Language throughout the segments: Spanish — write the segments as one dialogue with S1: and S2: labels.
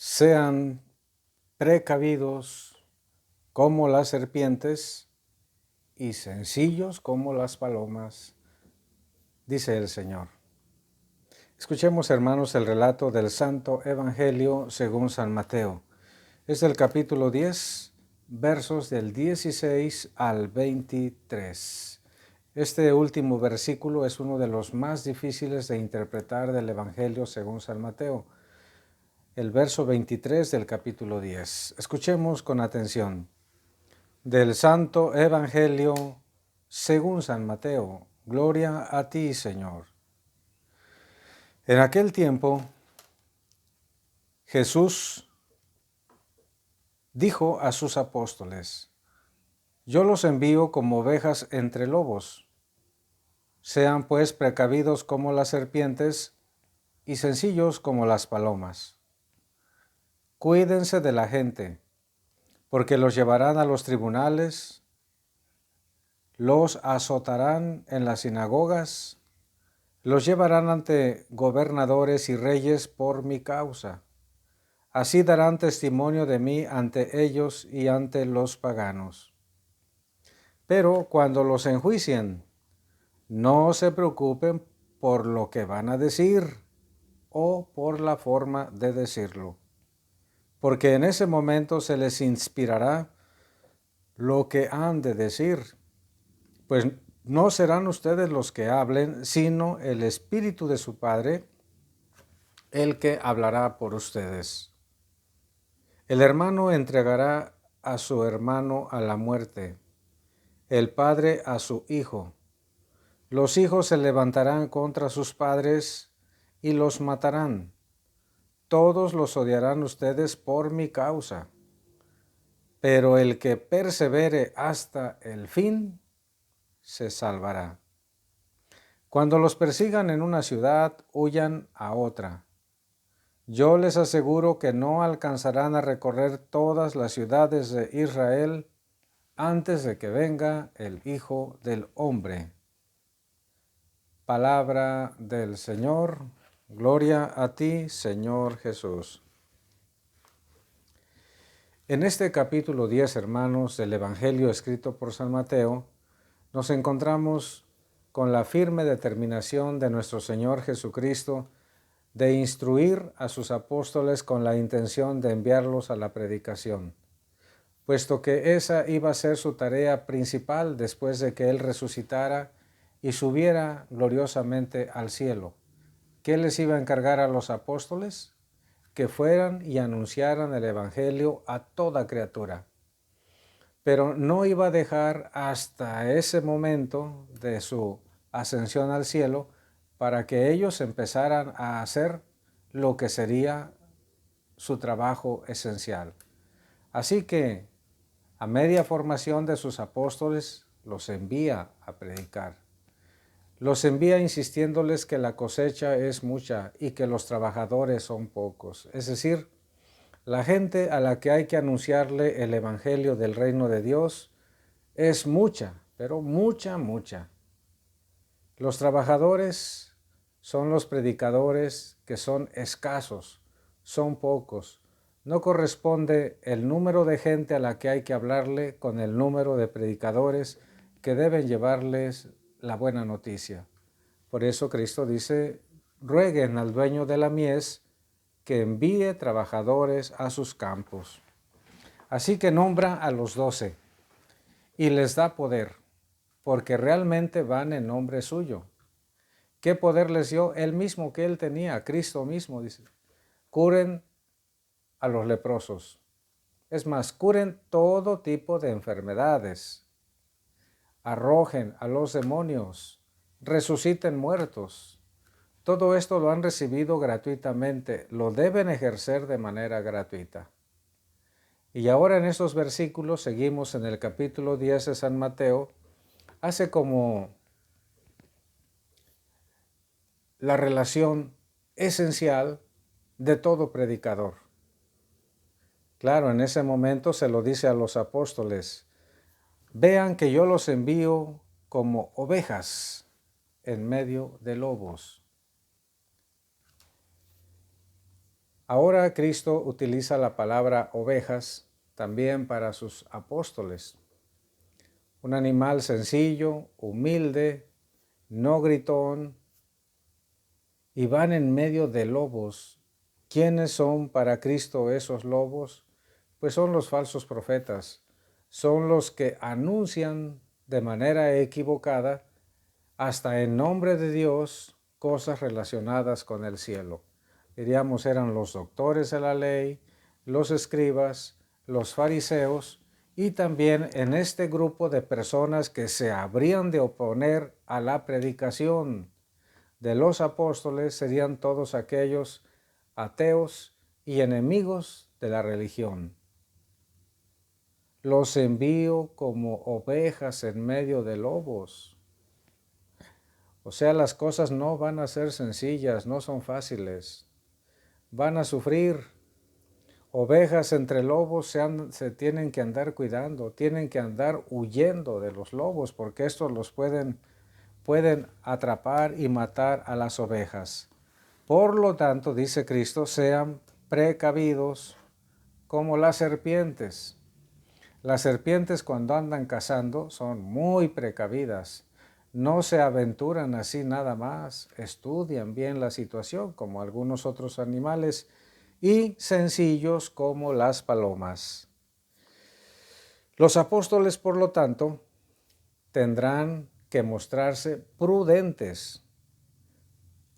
S1: Sean precavidos como las serpientes y sencillos como las palomas, dice el Señor. Escuchemos, hermanos, el relato del Santo Evangelio según San Mateo. Es el capítulo 10, versos del 16 al 23. Este último versículo es uno de los más difíciles de interpretar del Evangelio según San Mateo. El verso 23 del capítulo 10. Escuchemos con atención. Del Santo Evangelio según San Mateo. Gloria a ti, Señor. En aquel tiempo, Jesús dijo a sus apóstoles: Yo los envío como ovejas entre lobos. Sean pues precavidos como las serpientes y sencillos como las palomas. Cuídense de la gente, porque los llevarán a los tribunales, los azotarán en las sinagogas, los llevarán ante gobernadores y reyes por mi causa. Así darán testimonio de mí ante ellos y ante los paganos. Pero cuando los enjuicien, no se preocupen por lo que van a decir o por la forma de decirlo, porque en ese momento se les inspirará lo que han de decir, pues no serán ustedes los que hablen, sino el Espíritu de su Padre, el que hablará por ustedes. El hermano entregará a su hermano a la muerte, el padre a su hijo. Los hijos se levantarán contra sus padres y los matarán. Todos los odiarán ustedes por mi causa, pero el que persevere hasta el fin se salvará. Cuando los persigan en una ciudad, huyan a otra. Yo les aseguro que no alcanzarán a recorrer todas las ciudades de Israel antes de que venga el Hijo del Hombre. Palabra del Señor. Gloria a ti, Señor Jesús. En este capítulo 10, hermanos, del Evangelio escrito por San Mateo, nos encontramos con la firme determinación de nuestro Señor Jesucristo de instruir a sus apóstoles con la intención de enviarlos a la predicación, puesto que esa iba a ser su tarea principal después de que Él resucitara y subiera gloriosamente al cielo. ¿Qué les iba a encargar a los apóstoles? Que fueran y anunciaran el Evangelio a toda criatura. Pero no iba a dejar hasta ese momento de su ascensión al cielo para que ellos empezaran a hacer lo que sería su trabajo esencial. Así que, a media formación de sus apóstoles, los envía a predicar. Los envía insistiéndoles que la cosecha es mucha y que los trabajadores son pocos. Es decir, la gente a la que hay que anunciarle el Evangelio del reino de Dios es mucha, pero mucha. Los trabajadores son los predicadores que son escasos, son pocos. No corresponde el número de gente a la que hay que hablarle con el número de predicadores que deben llevarles la buena noticia. Por eso Cristo dice: rueguen al dueño de la mies que envíe trabajadores a sus campos. Así que nombra a los 12 y les da poder, porque realmente van en nombre suyo. ¿Qué poder les dio? El mismo que él tenía, Cristo mismo, dice: curen a los leprosos. Es más, curen todo tipo de enfermedades. Arrojen a los demonios. Resuciten muertos. Todo esto lo han recibido gratuitamente, lo deben ejercer de manera gratuita. Y ahora en estos versículos, seguimos en el capítulo 10 de San Mateo, hace como la relación esencial de todo predicador. Claro, en ese momento se lo dice a los apóstoles: vean que yo los envío como ovejas en medio de lobos. Ahora Cristo utiliza la palabra ovejas también para sus apóstoles. Un animal sencillo, humilde, no gritón, y van en medio de lobos. ¿Quiénes son para Cristo esos lobos? Pues son los falsos profetas, son los que anuncian de manera equivocada, hasta en nombre de Dios, cosas relacionadas con el cielo. Diríamos, eran los doctores de la ley, los escribas, los fariseos, y también en este grupo de personas que se habrían de oponer a la predicación de los apóstoles serían todos aquellos ateos y enemigos de la religión. Los envío como ovejas en medio de lobos. O sea, las cosas no van a ser sencillas, no son fáciles. Van a sufrir. Ovejas entre lobos se tienen que andar cuidando, tienen que andar huyendo de los lobos, porque estos los pueden atrapar y matar a las ovejas. Por lo tanto, dice Cristo, sean precavidos como las serpientes. Las serpientes, cuando andan cazando, son muy precavidas. No se aventuran así nada más, estudian bien la situación como algunos otros animales, y sencillos como las palomas. Los apóstoles, por lo tanto, tendrán que mostrarse prudentes.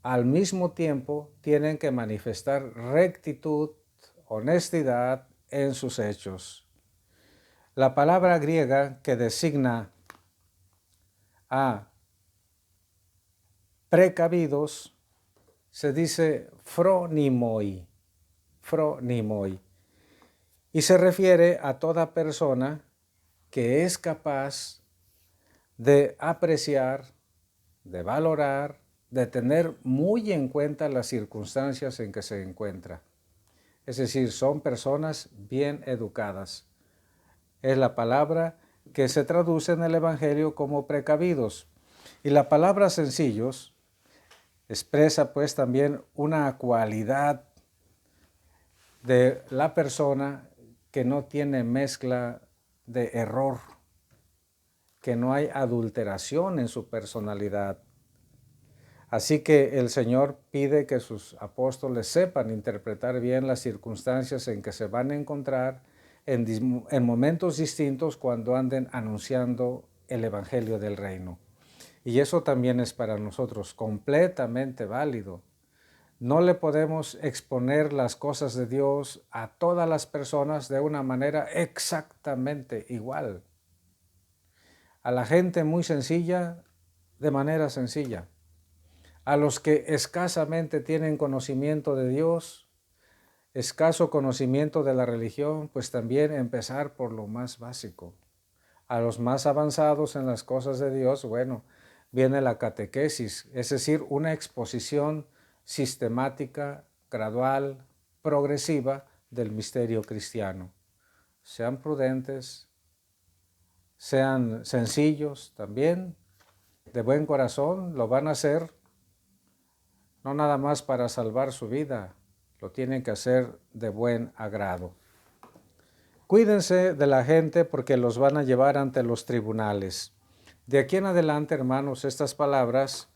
S1: Al mismo tiempo, tienen que manifestar rectitud, honestidad en sus hechos. La palabra griega que designa a precavidos se dice phronimoi, y se refiere a toda persona que es capaz de apreciar, de valorar, de tener muy en cuenta las circunstancias en que se encuentra. Es decir, son personas bien educadas. Es la palabra que se traduce en el Evangelio como precavidos. Y la palabra sencillos expresa pues también una cualidad de la persona que no tiene mezcla de error, que no hay adulteración en su personalidad. Así que el Señor pide que sus apóstoles sepan interpretar bien las circunstancias en que se van a encontrar en momentos distintos cuando anden anunciando el Evangelio del Reino. Y eso también es para nosotros completamente válido. No le podemos exponer las cosas de Dios a todas las personas de una manera exactamente igual. A la gente muy sencilla, de manera sencilla. A los que escasamente tienen conocimiento de Dios, escaso conocimiento de la religión, pues también empezar por lo más básico. A los más avanzados en las cosas de Dios, bueno, viene la catequesis, es decir, una exposición sistemática, gradual, progresiva del misterio cristiano. Sean prudentes, sean sencillos también, de buen corazón, lo van a hacer, no nada más para salvar su vida, lo tienen que hacer de buen agrado. Cuídense de la gente porque los van a llevar ante los tribunales. De aquí en adelante, hermanos, estas palabras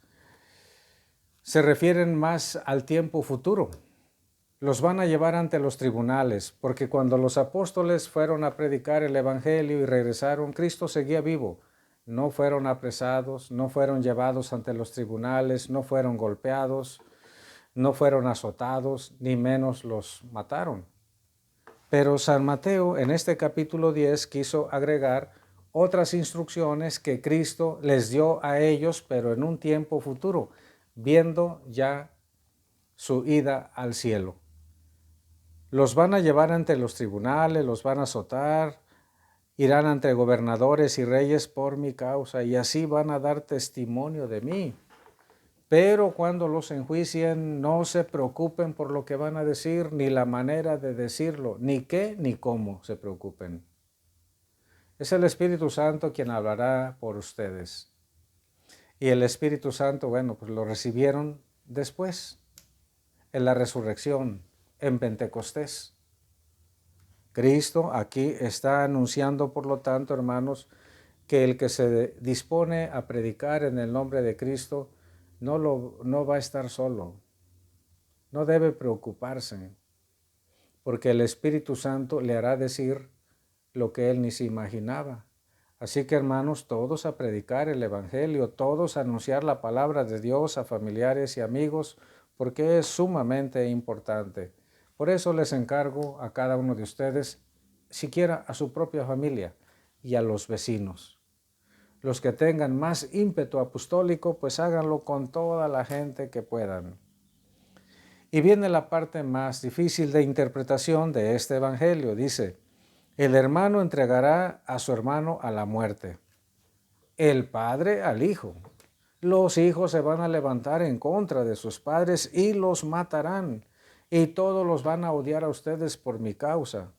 S1: se refieren más al tiempo futuro. Los van a llevar ante los tribunales, porque cuando los apóstoles fueron a predicar el Evangelio y regresaron, Cristo seguía vivo. No fueron apresados, no fueron llevados ante los tribunales, no fueron golpeados, no fueron azotados, ni menos los mataron. Pero San Mateo en este capítulo 10 quiso agregar otras instrucciones que Cristo les dio a ellos, pero en un tiempo futuro, viendo ya su ida al cielo. Los van a llevar ante los tribunales, los van a azotar, irán ante gobernadores y reyes por mi causa, y así van a dar testimonio de mí. Pero cuando los enjuicien, no se preocupen por lo que van a decir, ni la manera de decirlo, ni qué ni cómo se preocupen. Es el Espíritu Santo quien hablará por ustedes. Y el Espíritu Santo, bueno, pues lo recibieron después, en la resurrección. en Pentecostés. Cristo aquí está anunciando, por lo tanto, hermanos, que el que se dispone a predicar en el nombre de Cristo no va a estar solo, no debe preocuparse, porque el Espíritu Santo le hará decir lo que él ni se imaginaba. Así que, hermanos, todos a predicar el Evangelio, todos a anunciar la palabra de Dios a familiares y amigos, porque es sumamente importante. Por eso les encargo a cada uno de ustedes, siquiera a su propia familia y a los vecinos. Los que tengan más ímpetu apostólico, pues háganlo con toda la gente que puedan. Y viene la parte más difícil de interpretación de este evangelio. Dice, el hermano entregará a su hermano a la muerte, el padre al hijo. Los hijos se van a levantar en contra de sus padres y los matarán, y todos los van a odiar a ustedes por mi causa.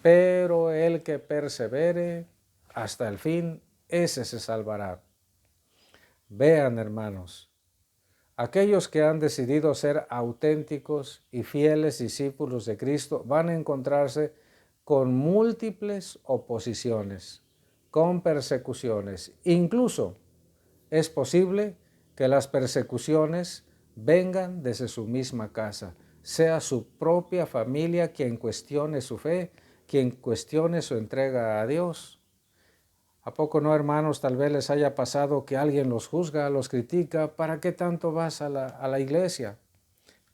S1: Pero el que persevere hasta el fin, ese se salvará. Vean, hermanos, aquellos que han decidido ser auténticos y fieles discípulos de Cristo van a encontrarse con múltiples oposiciones, con persecuciones. Incluso es posible que las persecuciones vengan desde su misma casa, sea su propia familia quien cuestione su fe, quien cuestione su entrega a Dios. ¿A poco no, hermanos, tal vez les haya pasado que alguien los juzga, los critica? ¿Para qué tanto vas a la iglesia?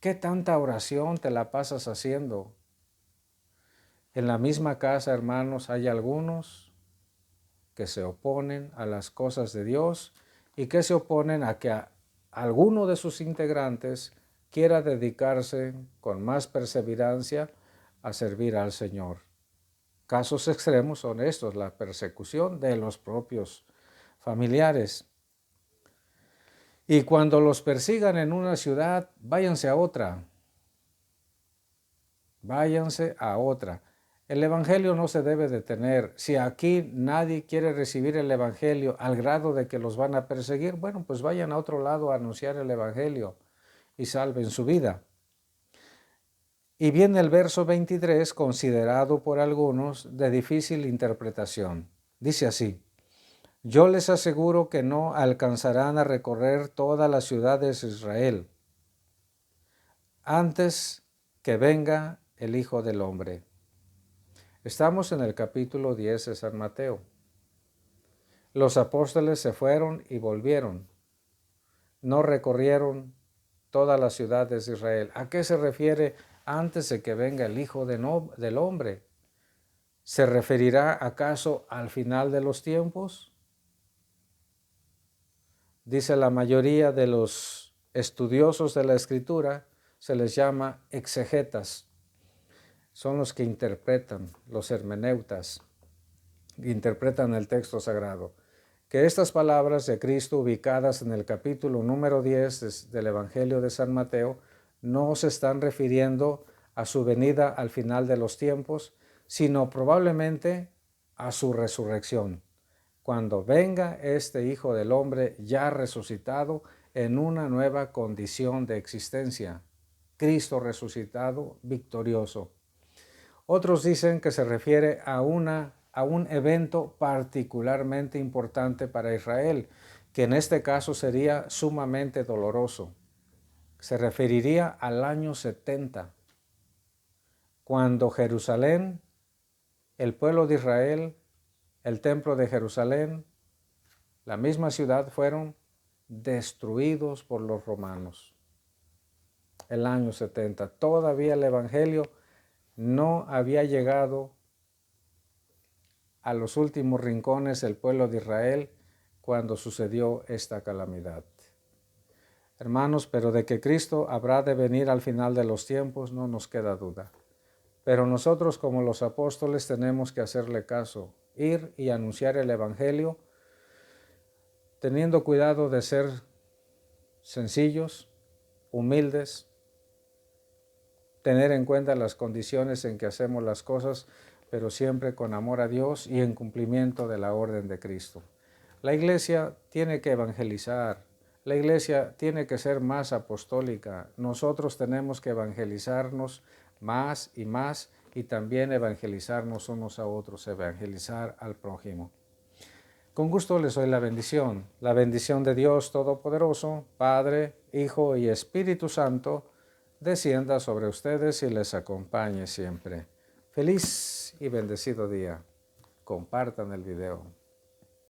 S1: ¿Qué tanta oración te la pasas haciendo? En la misma casa, hermanos, hay algunos que se oponen a las cosas de Dios y que se oponen a que alguno de sus integrantes quiera dedicarse con más perseverancia a servir al Señor. Casos extremos son estos, la persecución de los propios familiares. Y cuando los persigan en una ciudad, váyanse a otra. Váyanse a otra. El Evangelio no se debe detener. Si aquí nadie quiere recibir el Evangelio al grado de que los van a perseguir, bueno, pues vayan a otro lado a anunciar el Evangelio y salven su vida. Y viene el verso 23, considerado por algunos de difícil interpretación. Dice así, yo les aseguro que no alcanzarán a recorrer todas las ciudades de Israel antes que venga el Hijo del Hombre. Estamos en el capítulo 10 de San Mateo. Los apóstoles se fueron y volvieron. No recorrieron todas las ciudades de Israel. ¿A qué se refiere antes de que venga el Hijo del Hombre? ¿Se referirá acaso al final de los tiempos? Dice la mayoría de los estudiosos de la Escritura, se les llama exegetas. Son los que interpretan, los hermeneutas, interpretan el texto sagrado. Que estas palabras de Cristo ubicadas en el capítulo número 10 del Evangelio de San Mateo no se están refiriendo a su venida al final de los tiempos, sino probablemente a su resurrección, cuando venga este Hijo del Hombre ya resucitado en una nueva condición de existencia. Cristo resucitado, victorioso. Otros dicen que se refiere a un evento particularmente importante para Israel, que en este caso sería sumamente doloroso. Se referiría al año 70, cuando Jerusalén, el pueblo de Israel, el templo de Jerusalén, la misma ciudad fueron destruidos por los romanos. El año 70. Todavía el Evangelio no había llegado a los últimos rincones del pueblo de Israel cuando sucedió esta calamidad. Hermanos, pero de que Cristo habrá de venir al final de los tiempos no nos queda duda. Pero nosotros como los apóstoles tenemos que hacerle caso, ir y anunciar el Evangelio, teniendo cuidado de ser sencillos, humildes, tener en cuenta las condiciones en que hacemos las cosas, pero siempre con amor a Dios y en cumplimiento de la orden de Cristo. La iglesia tiene que evangelizar, La iglesia tiene que ser más apostólica. Nosotros tenemos que evangelizarnos más y también evangelizarnos unos a otros, evangelizar al prójimo. Con gusto les doy la bendición de Dios Todopoderoso, Padre, Hijo y Espíritu Santo, descienda sobre ustedes y les acompañe siempre. Feliz y bendecido día. Compartan el video.